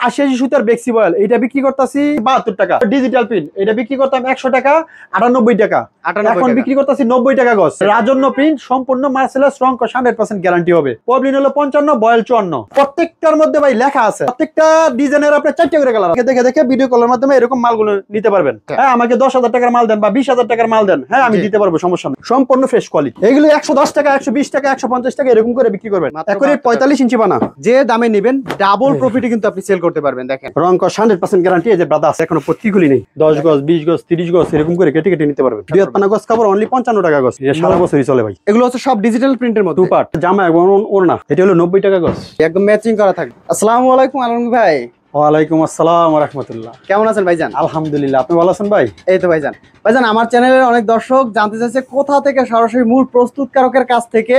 80 সুতার বেক্সি বয়েল, এটা বিক্রি করতেছি 72 টাকা। ডিজিটাল পিন এটা বিক্রি করতাম 100 টাকা, 98 টাকা। এখন বিক্রি করতেছি 90 টাকা গজ। রাজন্য প্রিন্ট সম্পূর্ণ মার্সেলাস রং 100% গ্যারান্টি হবে। পবলিন হলো 55, বয়েল 54। প্রত্যেকটার মধ্যে ভাই লেখা আছে, প্রত্যেকটা ডিজাইনের আপনি 4টা করে কালার দেখে দেখে ভিডিও কলের মাধ্যমে এরকম মালগুলো নিতে পারবেন। হ্যাঁ, আমাকে 10,000 টাকার মাল দেন বা 20,000 টাকার মাল দেন, হ্যাঁ আমি দিতে পারবো, সমস্যা নেই। সম্পূর্ণ ফ্রেশ কোয়ালিটি। এগুলো 110 টাকা, 120 টাকা, 150 টাকা এরকম করে বিক্রি করবেন। একুরেট 45 ইঞ্চি বানা। যে দামে নেবেন ডাবল প্রফিটে কিন্তু আপনি সেল করতে পারবেন। দেখেন রং 100% গ্যারান্টি। এই যে ব্রাদা আছে, এখনো প্রতিগুলি নেই। 10 গজ, 20 গজ, 30 গজ এরকম করে কেটে কেটে নিতে পারবেন। 2 গজ কাপড় অনলি 55 টাকা গজ। এটা সারা বছরই চলে ভাই। এগুলো হচ্ছে সব ডিজিটাল প্রিন্টের মধ্যে। 2 পার্ট জামা এবং ওড়না, এটা হলো 90 টাকা গজ। একদম ম্যাচিং করা থাকবে। আসসালামু আলাইকুম আলম ভাই। ওয়ালাইকুম আসসালাম ওয়া রাহমাতুল্লাহ। কেমন আছেন ভাইজান? আলহামদুলিল্লাহ, আপনি ভালো আছেন ভাই? এই তো ভাইজান। ভাইজান, আমার চ্যানেলের অনেক দর্শক জানতে চাইছে কোথা থেকে সরাসরি মূল প্রস্তুতকারকের কাছ থেকে,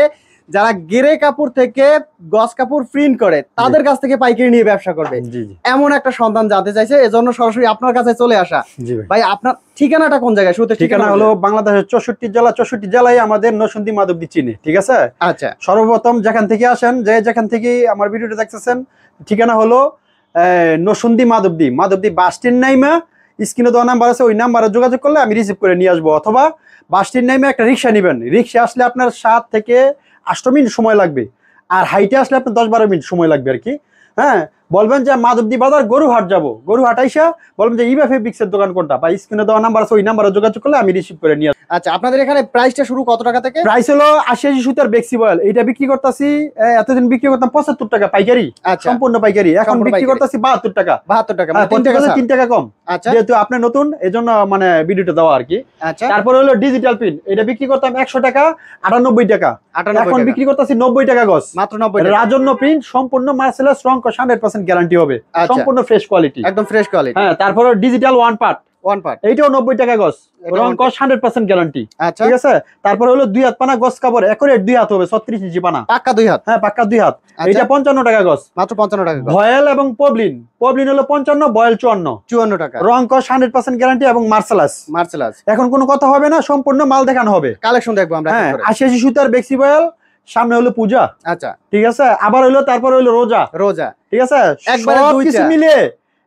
যারা গেরে কাপড় থেকে গজ কাপড় প্রিন্ট করে তাদের কাছ থেকে পাইকারি নিয়ে ব্যবসা করবে, এমন একটা সন্ধান জানতে চাইছে, এজন্য সরাসরি আপনার কাছে চলে আসা। ভাই, আপনার ঠিকানাটা কোন জায়গায়? শুরুতে ঠিকানা হলো বাংলাদেশের 64 জেলা, 64 জেলায় আমাদের নরসিংদী মাধবদী চিনে, ঠিক আছে? আচ্ছা, সর্বপ্রথম যেখান থেকে আসেন, যেখান থেকে আমার ভিডিওটা দেখতেছেন, ঠিকানা হলো নরসিংদী মাধবদী বাস স্ট্যান্ড নাইমা স্ক্রিনে দেওয়া নাম্বার আছে, ওই নাম্বারে যোগাযোগ করলে আমি রিসিভ করে নিয়ে আসবো। অথবা বাস স্ট্যান্ড নাইমে একটা রিক্সা নেবেন। রিক্সা আসলে আপনার 7 থেকে 8 মিনিট সময় লাগবে, আর হাইটে আসলে আপনার 10-12 মিনিট সময় লাগবে আর কি। হ্যাঁ, বলবেন যে মাধবদী বাজার গরুহাট যাবো, গরুহাট আইসা বলবেন যে ইবা ফেব্রিক্সের দোকান কোনটা, বা স্ক্রিনে দেওয়া নাম্বার আছে, ওই নাম্বারে যোগাযোগ করলে আমি রিসিভ করে নিয়ে। আচ্ছা, আপনাদের এখানে প্রাইসটা শুরু কত টাকা থেকে? প্রাইস হলো 80 সুতার বেক্সি বয়েল, এটা বিক্রি করতেছি, এতদিন বিক্রি করতাম 75 টাকা পাইকারি, সম্পূর্ণ পাইকারি। এখন বিক্রি করতেছি 72 টাকা। 72 টাকা, 3 টাকা কম। আচ্ছা, যেহেতু আপনি নতুন, এজন্য মানে ভিডিওটা দেওয়া আর কি। আচ্ছা, তারপরে হলো ডিজিটাল পিন, এটা বিক্রি করতাম 100 টাকা, 98 টাকা। এখন বিক্রি করতেছি 90 টাকা গজ, মাত্র 90 টাকা। রাজন্য প্রিন্ট সম্পূর্ণ মার্সেলাস রং 100% গ্যারান্টি হবে, সম্পূর্ণ ফ্রেশ কোয়ালিটি, একদম ফ্রেশ কোয়ালিটি। হ্যাঁ, তারপরে ডিজিটাল ওয়ান পার্ট, এইটাও 90 টাকা গজ, রং 100% গ্যারান্টি, ঠিক আছে? তারপরে হলো 2 হাত পানা গজ কাপড়, একুরেট 2 হাত হবে, 36 ইঞ্চি পানা, পাক্কা 2 হাত। হ্যাঁ, পাক্কা 2 হাত। এইটা 55 টাকা গজ, মাত্র 55 টাকা গজ। বয়েল এবং পবলিন হলো 55, বয়েল 54 টাকা, রং 100% গ্যারান্টি এবং মার্সেলাস। এখন কোনো কথা হবে না, সম্পূর্ণ মাল দেখানো হবে, কালেকশন দেখবো আমরা। হ্যাঁ, 80 সুতার বেক্সি বয়েল, সামনে হলো পূজা, আচ্ছা, ঠিক আছে? আবার হলো তারপর হলো রোজা, ঠিক আছে? একবার কিছু মিলে,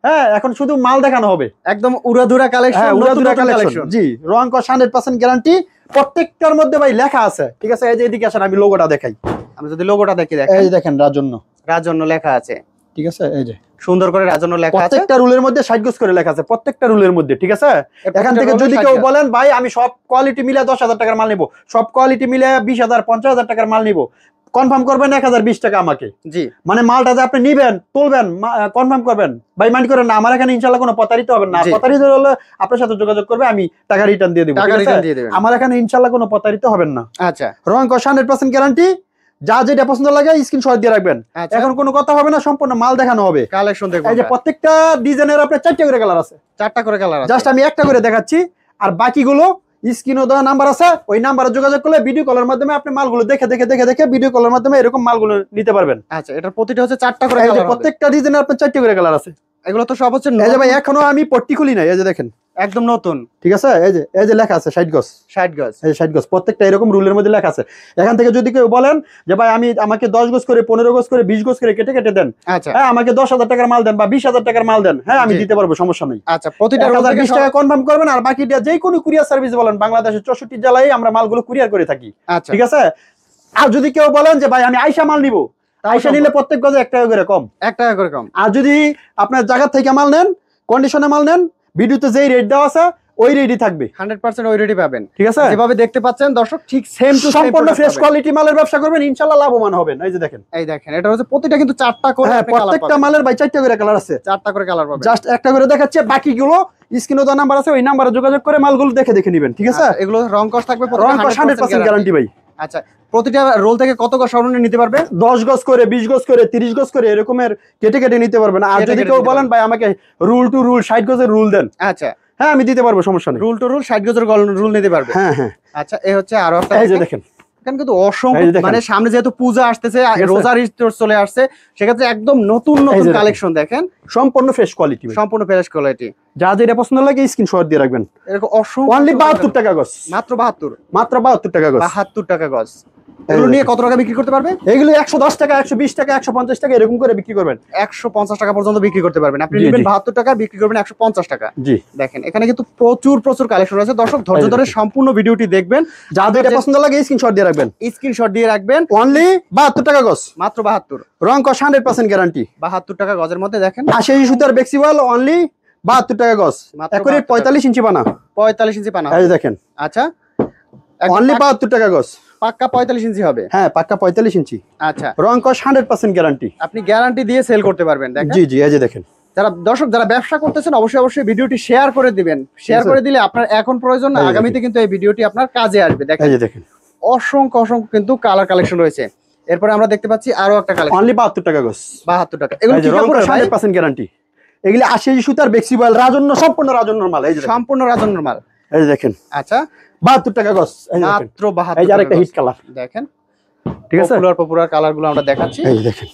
হ্যাঁ, এখন শুধু মাল দেখানো হবে, একদম উড়াধুরা কালেকশন, উড়াধুরা কালেকশন। জি, রং 100% গ্যারান্টি। প্রত্যেকটার মধ্যে ভাই লেখা আছে, ঠিক আছে? এই যে এদিকে আসেন, আমি লোগোটা দেখাই। আমি যদি লোগোটা দেখি, এই যে দেখেন, রাজন্য লেখা আছে, ঠিক আছে? এই যে সুন্দর করে রাজন্য লেখা আছে, প্রত্যেকটা রুলের মধ্যে 60 গজ করে লেখা আছে, প্রত্যেকটা রুলের মধ্যে, ঠিক আছে? এখান থেকে যদি কেউ বলেন ভাই আমি সব কোয়ালিটি মিলে 10,000 টাকার মাল নিব, সব কোয়ালিটি মিলে 20,000 50,000 টাকার মাল নিব, কনফার্ম করবেন 1020 টাকা আমাকে। জি, মানে মালটা যে আপনি নিবেন, তুলবেন, কনফার্ম করবেন, ভাই মাইন্ড করেন না। আমার এখানে ইনশাআল্লাহ কোনো প্রতারিত হবে না। প্রতারিত হলে আপনার সাথে যোগাযোগ করবে, আমি টাকা রিটার্ন দিয়ে দেব। আমার এখানে ইনশাআল্লাহ কোনো প্রতারিত হবেন না। আচ্ছা, রং 100% গ্যারান্টি। যা যেটা পছন্দ লাগে স্ক্রিনশট দিয়ে রাখবেন। এখন কোনো কথা হবে না, সম্পূর্ণ মাল দেখানো হবে, কালেকশন দেখব। এই যে প্রত্যেকটা ডিজাইনের আপনার 4টা করে কালার আছে, 4টা করে কালার আছে, জাস্ট আমি একটা করে দেখাচ্ছি, আর বাকিগুলো স্ক্রিনে দেওয়া নাম্বার আছে, ওই নাম্বারে যোগাযোগ করলে ভিডিও কলের মাধ্যমে আপনি মালগুলো দেখে ভিডিও কলের মাধ্যমে এরকম মালগুলো নিতে পারবেন। আচ্ছা, এটার প্রতিটা হচ্ছে 4টা করে কালার, প্রত্যেকটা ডিজাইনের আপনার 4টা করে কালার আছে। এগুলো তো সব হচ্ছে, এই যে ভাই এখনো আমি পট্টি খুলি নাই, এই যে দেখেন একদম নতুন, ঠিক আছে? এই যে লেখা আছে 60 গজ, এই 60 গজ, প্রত্যেকটা এরকম রুলের মধ্যে লেখা আছে। এখান থেকে যদি কেউ বলেন যে ভাই আমাকে 10 গজ করে, 15 গজ করে, 20 গজ করে কেটে কেটে দেন, আচ্ছা, হ্যাঁ, আমাকে 10,000 টাকার মাল দেন বা 20,000 টাকার মাল দেন, হ্যাঁ আমি দিতে পারবো, সমস্যা নেই। আচ্ছা, প্রতিটা 1020 টাকা কনফার্ম করবেন, আর বাকিটা যে কোনো কুরিয়ার সার্ভিস বলেন, বাংলাদেশের 64 জেলায় আমরা মালগুলো কুরিয়ার করে থাকি, ঠিক আছে? আর যদি কেউ বলেন যে ভাই আমি আইসা মাল নিব, আইসা নিলে প্রত্যেক গজে 1 টাকা করে কম, 1 টাকা করে কম। আর যদি আপনার জায়গা থেকে মাল নেন, কন্ডিশনে মাল নেন, ভিডিওতে যেই রেট দেওয়া আছে ওই রেটই থাকবে, 100% ওই রেটই পাবেন, ঠিক আছে? যেভাবে দেখতে পাচ্ছেন দর্শক, ঠিক সেম টু সেম, সম্পূর্ণ ফ্রেশ কোয়ালিটি মালের ব্যবসা করবেন, ইনশাআল্লাহ লাভবান হবেন। এই যে দেখেন, এটা হচ্ছে প্রতিটা কিন্তু 4টা করে, হ্যাঁ, প্রত্যেকটা মালের ভাই 4টা করে কালার আছে, 4টা করে কালার পাবেন। জাস্ট একটা করে দেখাচ্ছে, বাকিগুলো স্ক্রিনে দেওয়া নাম্বার আছে, ওই নাম্বারে যোগাযোগ করে মালগুলো দেখে নেবেন, ঠিক আছে? এগুলো রং কস থাকবে, রং কস 100% গ্যারান্টি ভাই। আচ্ছা, প্রতিটা রোল থেকে কত গজ সর্বনিম্ন নিতে পারবে? 10 গজ করে, 20 গজ করে, 30 গজ করে এরকমের কেটে নিতে পারবেন। আর যদি কেউ বলেন ভাই আমাকে রুল টু রুল 60 গজের রুল দেন, আচ্ছা, হ্যাঁ আমি দিতে পারবো, সমস্যা নেই। রুল টু রুল 60 গজের রুল নিতে পারবে, হ্যাঁ হ্যাঁ। আচ্ছা, এই হচ্ছে আরো একটা, এই যে দেখেন, কিন্তু অসংখ্য, মানে সামনে যেহেতু পূজা আসতেছে, রোজার ঈদ চলে আসছে, সেক্ষেত্রে একদম নতুন কালেকশন দেখেন, সম্পূর্ণ ফ্রেশ কোয়ালিটি, সম্পূর্ণ ফ্রেশ কোয়ালিটি। যা যেটা পছন্দ লাগে স্ক্রিনশট দিয়ে রাখবেন। এরকম অসংখ্য, অনলি 72 টাকা গজ, মাত্র 72 টাকা গজ, 72 টাকা গজ। এগুলো নিয়ে কত টাকা বিক্রি করতে পারবে? এগুলো 110 টাকা, 120 টাকা, 150 টাকা এরকম করে বিক্রি করবেন। 150 টাকা পর্যন্ত বিক্রি করতে পারবেন। আপনি জি, নেবেন জি। 72 টাকা, বিক্রি করবেন 150 টাকা। জি, দেখেন এখানে কিন্তু প্রচুর কালেকশন আছে। দর্শক ধৈর্য ধরে সম্পূর্ণ ভিডিওটি দেখবেন। যাদের এটা পছন্দ লাগে স্ক্রিনশট দিয়ে রাখবেন। স্ক্রিনশট দিয়ে রাখবেন। অনলি 72 টাকা গজ, মাত্র 72। রং কস 100% গ্যারান্টি। 72 টাকা গজের মধ্যে দেখেন 80 সুতার বেক্সিবল অনলি 72 টাকা গজ, মাত্র একুরেট 72 টাকা। 45 ইঞ্চি বানা। 45 ইঞ্চি পানা। এই যে দেখেন আচ্ছা, একদম অনলি 72 টাকা গজ। পাক্কা 45 ইঞ্চি হবে। হ্যাঁ, পাক্কা 45 ইঞ্চি। আচ্ছা, রং কস 100% গ্যারান্টি। আপনি গ্যারান্টি দিয়ে সেল করতে পারবেন। দেখেন জি জি, এই যে দেখেন। যারা দর্শক যারা ব্যবসা করতেছেন অবশ্যই ভিডিওটি শেয়ার করে দিবেন। শেয়ার করে দিলে আপনার এখন প্রয়োজন না, এই যে আগামীতে কিন্তু এই ভিডিওটি আপনার কাজে আসবে। দেখেন এই যে দেখেন অসংখ্য কিন্তু কালার কালেকশন রয়েছে। এরপরে আমরা দেখতে পাচ্ছি আরো একটা কালেকশন অনলি 72 টাকা গজ। 72 টাকা। এগুলো এই যে কি রং কাপড়ের কস ভাই? 100% গ্যারান্টি। এগুলি 80 সুতার বেক্সিবল রাজন্য, সম্পূর্ণ রাজন্যর মাল। এই যে দেখেন। সম্পূর্ণ রাজন্যর মাল। এই যে দেখেন আচ্ছা, 72 টাকা গজ। এই যে দেখেন। মাত্র 72 এই যে টাকা আরেকটা গজ। Hit colour. দেখেন ঠিক আছে, পপুলার কালার গুলো আমরা দেখাচ্ছি। এই যে দেখেন।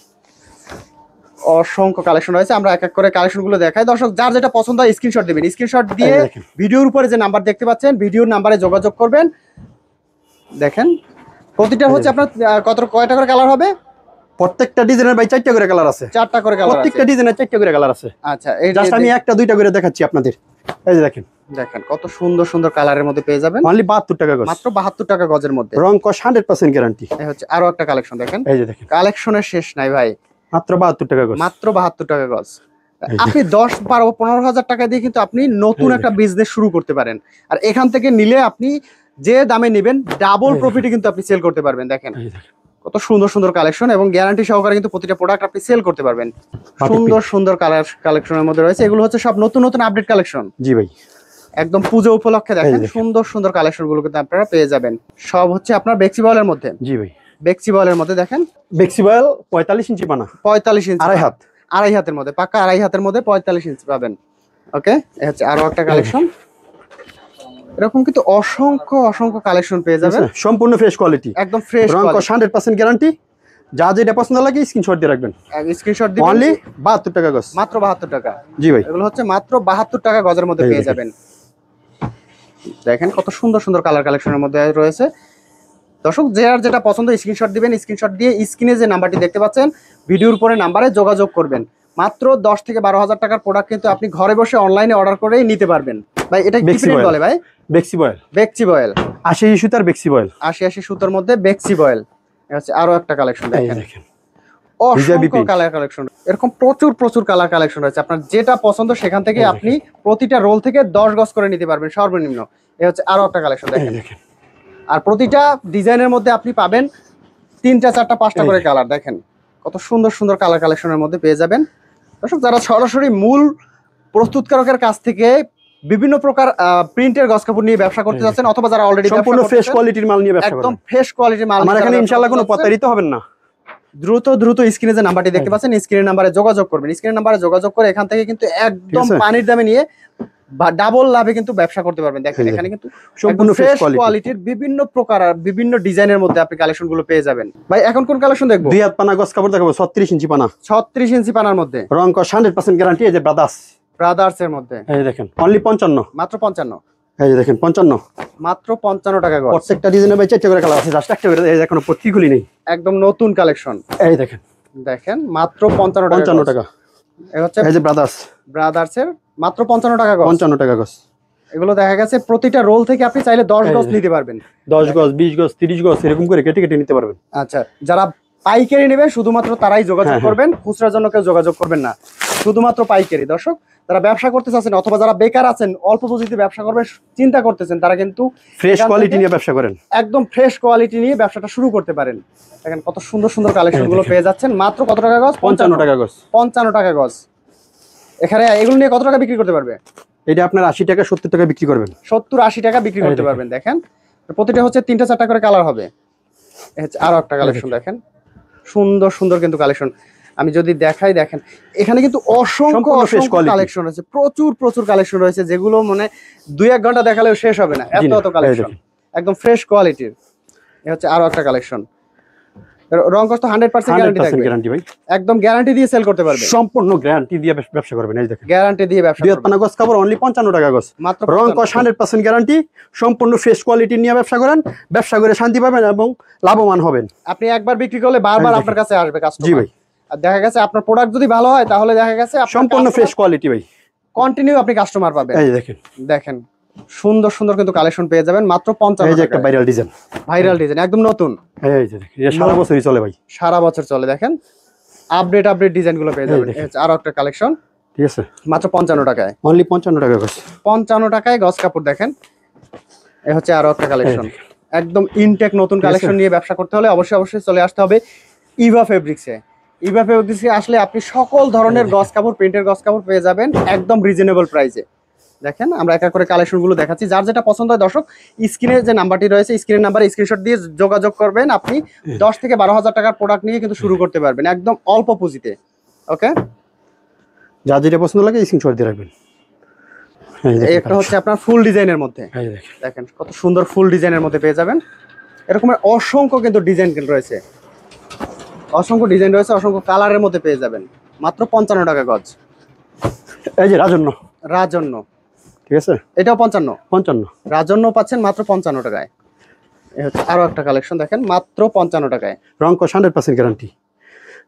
অসংখ্য কালেকশন রয়েছে, আমরা এক এক করে কালেকশন গুলো দেখাই। দর্শক যার যেটা পছন্দ হয় স্ক্রিনশট দিবেন। স্ক্রিনশট দিয়ে এই যে দেখেন। ভিডিওর উপরে যে নাম্বার দেখতে পাচ্ছেন ভিডিওর নাম্বারে যোগাযোগ করবেন। দেখেন প্রতিটা হচ্ছে আপনার কয়টা করে কালার হবে? প্রত্যেকটা ডিজাইনের ভাই 4টা করে কালার আছে। 4টা করে কালার আছে। প্রত্যেকটা ডিজাইনের 4টা করে কালার আছে। আচ্ছা, এই জাস্ট আমি একটা দুইটা করে দেখাচ্ছি আপনাদের। এই যে দেখেন দেখেন কত সুন্দর কালারের মধ্যে পেয়ে যাবেন অনলি 72 টাকা গজ, মাত্র 72 টাকা গজের মধ্যে। রং কস 100% গ্যারান্টি। এই হচ্ছে আরো একটা কালেকশন। দেখেন এই যে দেখেন কালেকশনের শেষ নাই ভাই, মাত্র 72 টাকা গজ। মাত্র 72 টাকা গজ। এই যে। আপনি 10, 12, 15 হাজার টাকা দিয়ে কিন্তু আপনি নতুন এই যে। একটা বিজনেস শুরু করতে পারেন। আর এখান থেকে নিলে আপনি যে দামে নেবেন ডাবল এই যে। প্রফিটে কিন্তু আপনি সেল করতে পারবেন। দেখেন এই যে দেখেন কত সুন্দর কালেকশন এবং গ্যারান্টি সহকারে কিন্তু প্রতিটা প্রোডাক্ট আপনি সেল করতে পারবেন। Party সুন্দর কালেকশনের মধ্যে রয়েছে। এগুলো হচ্ছে সব নতুন আপডেট কালেকশন। জি ভাই, একদম পুজো উপলক্ষে দেখেন এই যে দেখেন। সুন্দর কালেকশন গুলো কিন্তু আপনারা পেয়ে যাবেন। সব হচ্ছে আপনার বেক্সিবলের মধ্যে। জি ভাই। বেক্সিবলের মধ্যে দেখেন বেক্সিবল 45 ইঞ্চি বানা, 45 ইঞ্চি, আড়াই হাত। আড়াই হাতের মধ্যে, পাকা আড়াই হাতের মধ্যে 45 ইঞ্চি পাবেন। ওকে, এই হচ্ছে আরো একটা কালেকশন। এরকম কিন্তু অসংখ্য কালেকশন পেয়ে ঠিক যাবেন। আছে? সম্পূর্ণ ফ্রেশ কোয়ালিটি, একদম ফ্রেশ রং কস 100% গ্যারান্টি। যা যেটা পছন্দ লাগে স্ক্রিনশট দিয়ে রাখবেন। স্ক্রিনশট দিবেন। অনলি 72 টাকা গজ। মাত্র 72 টাকা। জি ভাই, এগুলো হচ্ছে মাত্র 72 টাকা গজের মধ্যে এই পেয়ে দেখেন। যাবেন। দেখেন কত সুন্দর কালার কালেকশনের মধ্যে রয়েছে। দর্শক যার যেটা পছন্দ স্ক্রিনশট দিবেন। স্ক্রিনশট দিয়ে স্ক্রিনে যে নাম্বারটি দেখতে পাচ্ছেন ভিডিওর উপরে নাম্বারে যোগাযোগ করবেন। মাত্র 10 থেকে 12 হাজার টাকার প্রোডাক্ট কিন্তু আপনি ঘরে বসে অনলাইনে অর্ডার করেই নিতে পারবেন। ভাই এটা কি বেক্সি প্রিন্ট বয়েল। বলে ভাই? বেক্সিবল বেক্সিবয়েল। 80 সুতার বেক্সিবল। 80 সুতার মধ্যে বেক্সিবয়েল। এটা হচ্ছে আরো একটা কালেকশন। এই দেখেন দেখেন অসংখ্য pink। কালার কালেকশন, এরকম প্রচুর কালার কালেকশন রয়েছে। আপনার যেটা পছন্দ সেখান থেকে এই আপনি প্রতিটা রোল থেকে 10 গজ করে নিতে পারবেন সর্বনিম্ন। এই হচ্ছে আরো একটা কালেকশন। এই দেখেন দেখেন আর প্রতিটা ডিজাইনের মধ্যে আপনি পাবেন 3টা 4টা 5টা এই করে কালার। দেখেন কত সুন্দর কালার কালেকশনের মধ্যে পেয়ে যাবেন। দর্শক যারা সরাসরি মূল প্রস্তুতকারকের কাছ থেকে বিভিন্ন প্রকার প্রিন্টের গজ কাপড় নিয়ে ব্যবসা করতে যাচ্ছেন, অথবা যারা অলরেডি সম্পূর্ণ ফ্রেশ কোয়ালিটির মাল নিয়ে ব্যবসা একদম করেন। ফ্রেশ কোয়ালিটির মাল আমার নিয়ে এখানে যারা ইনশাআল্লাহ কোনো ব্যবসা করতে প্রতারিত হবেন না। যাচ্ছেন, দ্রুত স্ক্রিনে যে নাম্বারটি দেখতে পাচ্ছেন স্ক্রিনের নাম্বারে যোগাযোগ করবেন। স্ক্রিনের নাম্বারে যোগাযোগ করে এখান থেকে কিন্তু একদম ঠিক আছে? পানির দামে নিয়ে বা ডাবল লাভে কিন্তু ব্যবসা করতে পারবেন। দেখেন এই যে। এখানে কিন্তু সম্পূর্ণ ফ্রেশ ফ্রেশ কোয়ালিটি। কোয়ালিটির বিভিন্ন প্রকার আর বিভিন্ন ডিজাইনের মধ্যে আপনি কালেকশন গুলো পেয়ে যাবেন। ভাই এখন কোন কালেকশন দেখবো? দুই হাত পানা গজ কাপড় দেখাবো 36 ইঞ্চি পানা, 36 ইঞ্চি পানার মধ্যে, রং কস 100% গ্যারান্টি। এই যে ব্রাদার্স এর মধ্যে এই দেখেন অনলি 55। মাত্র 55। এই যে দেখেন 55। মাত্র 55 টাকা গজ। প্রত্যেকটা ডিজাইনে ভাই 4টা করে কালার আছে, জাস্ট একটা করে। এই যে এখনো পত্তি খুলি নেই। একদম নতুন কালেকশন। এই দেখেন দেখেন মাত্র 55 টাকা। 55 টাকা। এই হচ্ছে এই যে ব্রাদার্স এর মাত্র 55 টাকা গজ। 55 টাকা গজ। এগুলো দেখা গেছে প্রতিটা রোল থেকে আপনি চাইলে 10 এই গজ যে। নিতে পারবেন। 10 গজ, 20 গজ, 30 গজ এরকম করে কেটে কেটে নিতে পারবেন। আচ্ছা, যারা পাইকারি নেবেন শুধুমাত্র তারাই যোগাযোগ হ্যাঁ, করবেন, খুচরার জন্য কেউ যোগাযোগ করবেন না, শুধুমাত্র পাইকারি। দর্শক যারা ব্যবসা করতে চাচ্ছেন অথবা যারা বেকার আছেন অল্প পুঁজিতে ব্যবসা করবেন চিন্তা করতেছেন, তারা কিন্তু ফ্রেশ এখান কোয়ালিটি থেকে নিয়ে ব্যবসা করেন। একদম ফ্রেশ কোয়ালিটি নিয়ে ব্যবসাটা শুরু করতে পারেন। দেখেন কত সুন্দর কালেকশন এই গুলো দেখেন। পেয়ে যাচ্ছেন মাত্র কত টাকা গজ? 55 টাকা গজ। 55 টাকা গজ। এখানে এগুলো নিয়ে কত টাকা বিক্রি করতে পারবে? এটা আপনার 80 টাকা 70 টাকা বিক্রি করবেন। 70-80 টাকা বিক্রি এই করতে দেখেন। পারবেন। দেখেন প্রতিটা হচ্ছে 3টা 4টা করে কালার হবে। এই হচ্ছে আরো একটা কালেকশন। দেখেন সুন্দর কিন্তু কালেকশন। আমি যদি দেখাই, দেখেন এখানে কিন্তু অসংখ্য সম্পূর্ণ fresh quality। কালেকশন রয়েছে, প্রচুর কালেকশন রয়েছে, যেগুলো মানে 2-1 ঘন্টা দেখালেও শেষ হবে না, জি না, এত এই কালেকশন। দেখেন। একদম ফ্রেশ কোয়ালিটির। এই হচ্ছে আরো একটা কালেকশন। রং কষ্ট 100% গ্যারান্টি 100% থাকবে, গ্যারান্টি ভাই, একদম গ্যারান্টি দিয়ে সেল করতে পারবে, সম্পূর্ণ গ্যারান্টি দিয়ে ব্যবসা করবেন। এই দেখেন গ্যারান্টি দিয়ে ব্যবসা দুই করবে, পানা গস কাপড় অনলি 55 টাকা গস, মাত্র রং কস 100% গ্যারান্টি, সম্পূর্ণ ফ্রেশ কোয়ালিটি নিয়ে ব্যবসা করেন, ব্যবসা করে শান্তি পাবেন এবং লাভবান হবেন। আপনি একবার বিক্রি করলে বারবার আপনার কাছে আসবে কাস্টমার। জি ভাই, আর দেখা গেছে আপনার প্রোডাক্ট যদি ভালো হয় তাহলে দেখা গেছে সম্পূর্ণ ফ্রেশ কোয়ালিটি ভাই, কন্টিনিউ আপনি কাস্টমার পাবেন। এই দেখেন দেখেন সুন্দর সুন্দর কিন্তু কালেকশন পেয়ে যাবেন মাত্র 55 এই যে একটা টাকায়। ভাইরাল ডিজাইন, ভাইরাল ডিজাইন একদম নতুন, এই যে দেখেন এটা সারা বছরই চলে ভাই, সারা বছর চলে। দেখেন আপডেট ডিজাইন গুলো পেয়ে যাবেন। দেখেন। এই হচ্ছে আরো একটা কালেকশন, ঠিক আছে মাত্র 55 টাকায়, অনলি 55 টাকা গস, 55 টাকায় গস কাপড়। দেখেন এই হচ্ছে আরো একটা কালেকশন, এই একদম ইনটেক নতুন ঠিক আছে। কালেকশন নিয়ে ব্যবসা করতে হলে অবশ্যই চলে আসতে হবে ইভা ফেব্রিক্সে। ইভা ফেব্রিক্সে আসলে আপনি সকল ধরনের গস কাপড়, প্রিন্টের গস কাপড় পেয়ে যাবেন একদম রিজনেবল প্রাইসে। দেখেন আমরা এক এক করে কালেকশন গুলো দেখাচ্ছি, যার যেটা পছন্দ হয় দর্শক স্ক্রিনে যে নাম্বারটি রয়েছে স্ক্রিনের নাম্বারে স্ক্রিনশট দিয়ে যোগাযোগ করবেন। আপনি 10 থেকে 12,000 টাকার প্রোডাক্ট নিয়ে কিন্তু শুরু করতে পারবেন একদম অল্প পুঁজিতে। ওকে, যা যেটা পছন্দ লাগে স্ক্রিনশট দিয়ে রাখবেন। এই এই দেখেন একটা হচ্ছে আপনার ফুল ডিজাইনের মধ্যে, এই দেখেন দেখেন কত সুন্দর ফুল ডিজাইনের মধ্যে পেয়ে যাবেন। এরকমের অসংখ্য কিন্তু ডিজাইন রয়েছে, অসংখ্য ডিজাইন রয়েছে, অসংখ্য কালারের মধ্যে পেয়ে যাবেন মাত্র 55 টাকা গজ। এই যে রাজন্য, রাজন্য ঠিক আছে এটাও 55, 55, রাজন্য পাচ্ছেন মাত্র 55 টাকায়। এই হচ্ছে আরো একটা কালেকশন, দেখেন মাত্র 55 টাকায়, রং কস 100% গ্যারান্টি,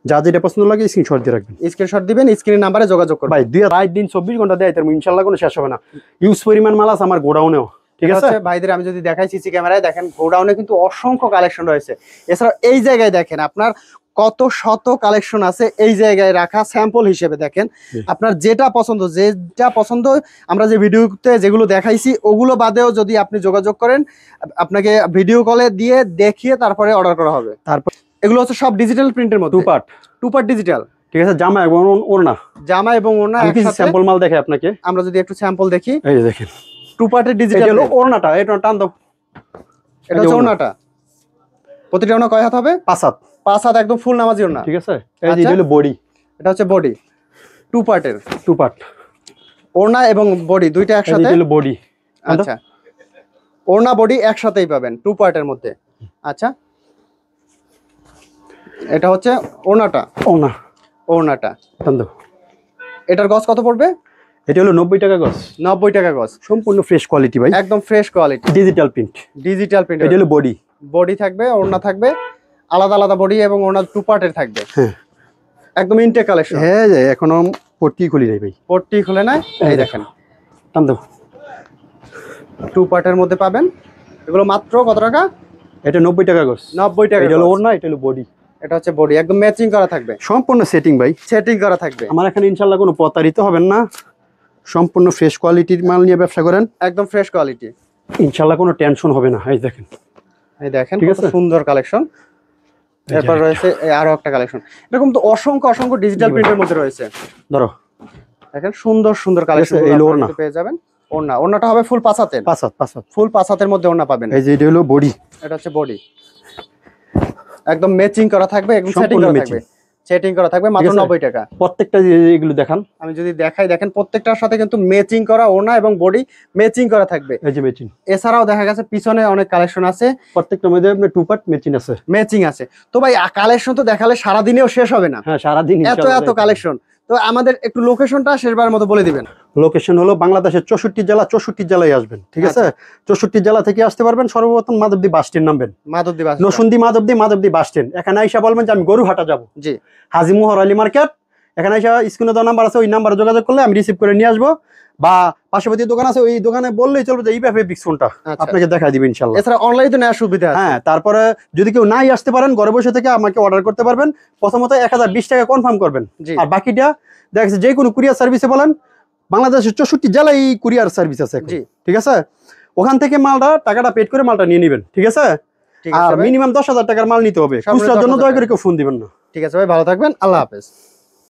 যা যেটা পছন্দ লাগে স্ক্রিনশট দিয়ে রাখবেন। স্ক্রিনশট দিবেন, স্ক্রিনের নাম্বারে যোগাযোগ করবেন। ভাই 2 দিন 24 ঘন্টা দেয় তার ইনশাআল্লাহ কোনো শেষ হবে না, ইউজ পরিমাণ মাল আছে আমার গোডাউনেও, ঠিক আছে ভাইদের আমি যদি দেখাই সিসি ক্যামেরায়, দেখেন গোডাউনে কিন্তু অসংখ্য কালেকশন রয়েছে। এছাড়া এই জায়গায় দেখেন আপনার কত শত কালেকশন আছে এই জায়গায় রাখা স্যাম্পল হিসেবে। দেখেন আপনার যেটা পছন্দ আমরা যে ভিডিওতে যেগুলো দেখাইছি ওগুলো বাদেও যদি আপনি যোগাযোগ করেন, আপনাকে ভিডিও কলে দিয়ে দেখিয়ে তারপরে অর্ডার করা হবে। তারপর এগুলো হচ্ছে সব ডিজিটাল প্রিন্টের মধ্যে, টু পার্ট ডিজিটাল, ঠিক আছে, জামা এবং ওড়না, জামা এবং ওড়না আমি কিছু একসাথে। স্যাম্পল মাল দেখাই আপনাকে, আমরা যদি একটু স্যাম্পল দেখি, এই যে দেখেন টু পার্টের এটা ডিজিটাল হলো ওড়নাটা, এটা টান দাও, এটা হচ্ছে ওড়নাটা। প্রতিটা ওড়না কয় হাত হবে? 5 হাত, 5 হাত একদম ফুল নামাজি ওড়না, ঠিক আছে। এই যে আচ্ছা। এটা হলো বডি, এটা হচ্ছে বডি, টু পার্টের, 2 পার্ট, ওড়না এবং বডি দুইটা এই যে একসাথে। এটা হলো বডি, আচ্ছা, ওড়না বডি একসাথেই পাবেন টু পার্টের মধ্যে। আচ্ছা, এটা হচ্ছে ওড়নাটা, ওড়নাটা টান দাও, এটার গজ কত পড়বে? এটা হলো 90 টাকা গজ, 90 টাকা গজ, সম্পূর্ণ ফ্রেশ কোয়ালিটি ভাই, একদম fresh quality, digital print, digital print. এটা হলো বডি, বডি থাকবে, ওড়না থাকবে, আলাদা আলাদা বডি এবং ওড়না টু পার্টের থাকবে। হ্যাঁ একদম ইনটেক কালেকশন। হ্যাঁ যে এখনো পট্টি খুলি নাই ভাই, পট্টি খুলে না, এই দেখেন টান দাও, টু পার্টের মধ্যে পাবেন। এগুলো মাত্র কত টাকা? এটা 90 টাকা গজ, 90 টাকা। এটা হলো ওড়না, এটা হলো বডি, এটা হচ্ছে বডি, একদম ম্যাচিং করা থাকবে, সম্পূর্ণ সেটিং ভাই, সেটিং করা থাকবে। আমার এখানে ইনশাআল্লাহ কোনো প্রতারিত হবেন না, সম্পূর্ণ ফ্রেশ কোয়ালিটির মাল নিয়ে ব্যবসা করেন, একদম ফ্রেশ কোয়ালিটি, ইনশাআল্লাহ কোনো টেনশন হবে না। এই দেখেন, এই দেখেন ঠিক কত আছে? সুন্দর কালেকশন। এরপর রয়েছে এই আরো একটা কালেকশন, এরকম তো অসংখ্য ডিজিটাল প্রিন্টের মধ্যে রয়েছে। ধরো দেখেন সুন্দর সুন্দর কালেকশন এই ওড়না পেয়ে যাবেন। ওড়নাটা হবে ফুল 5 হাতের, 5 হাত, ফুল 5 হাতের মধ্যে ওড়না পাবেন। এই যে এটা হলো বডি, এটা হচ্ছে বডি, একদম ম্যাচিং করা থাকবে, একদম সেটিং সম্পূর্ণ করা matching। থাকবে, সেটিং করা থাকবে মাত্র ঠিক আছে? 90 টাকা। প্রত্যেকটা এগুলো দেখান, আমি যদি দেখাই, দেখেন প্রত্যেকটার সাথে কিন্তু ম্যাচিং করা ওড়না এবং বডি ম্যাচিং করা থাকবে। এই যে ম্যাচিং, এছাড়াও দেখা গেছে পিছনে অনেক কালেকশন আছে, প্রত্যেকটার মধ্যে আপনার 2 পার্ট ম্যাচিং আছে। ম্যাচিং আছে। তো ভাই কালেকশন তো দেখালে সারা দিনেও শেষ হবে না, হ্যাঁ সারা দিন এত কালেকশন। তো আমাদের একটু লোকেশনটা শেষবার মতো বলে দিবেন। লোকেশন হলো বাংলাদেশের 64 জেলায় আসবেন, ঠিক আছে? 64 জেলা থেকে আসতে পারবেন। সর্বপ্রথম মাধবদী বাস স্ট্যান্ড নামবেন, মাধবদী বাস, নরসিংদী মাধবদী বাস স্ট্যান্ড। এখানে আইসা বলবেন যে আমি গরুহাটা যাব, জি, হাজি মোহর আলী মার্কেট। এখানে আইসা স্ক্রিনে দেওয়া নাম্বার আছে, ওই নাম্বারে যোগাযোগ করলে আমি রিসিভ করে নিয়ে আসবো, বা পার্শ্ববর্তী দোকান আছে ওই দোকানে বললেই চলবে যে ইভা ফেব্রিক্স কোনটা, আপনাকে দেখাই দিবেন ইনশাআল্লাহ। এছাড়া অনলাইনে তো নেওয়ার সুবিধা আছে। হ্যাঁ, তারপরে যদি কেউ নাই আসতে পারেন ঘরে বসে থেকে আমাকে অর্ডার করতে পারবেন। প্রথমত 1020 টাকা কনফার্ম করবেন, জি। আর বাকিটা দেখা যাচ্ছে যে কোনো কুরিয়ার সার্ভিসে বলেন, বাংলাদেশের 64 জেলায় এই কুরিয়ার সার্ভিস আছে এখন, জি, ঠিক আছে? ওখান থেকে টাকাটা পেড করে মালটা নিয়ে নেবেন, ঠিক আছে? ঠিক আর আছে ভাই। মিনিমাম 10,000 টাকার মাল নিতে হবে। সর্বনিম্ন খুচরার জন্য 10,000 দয়া করে কেউ ফোন দিবেন না। ঠিক আছে ভাই, ভালো থাকবেন, আল্লাহ হাফেজ।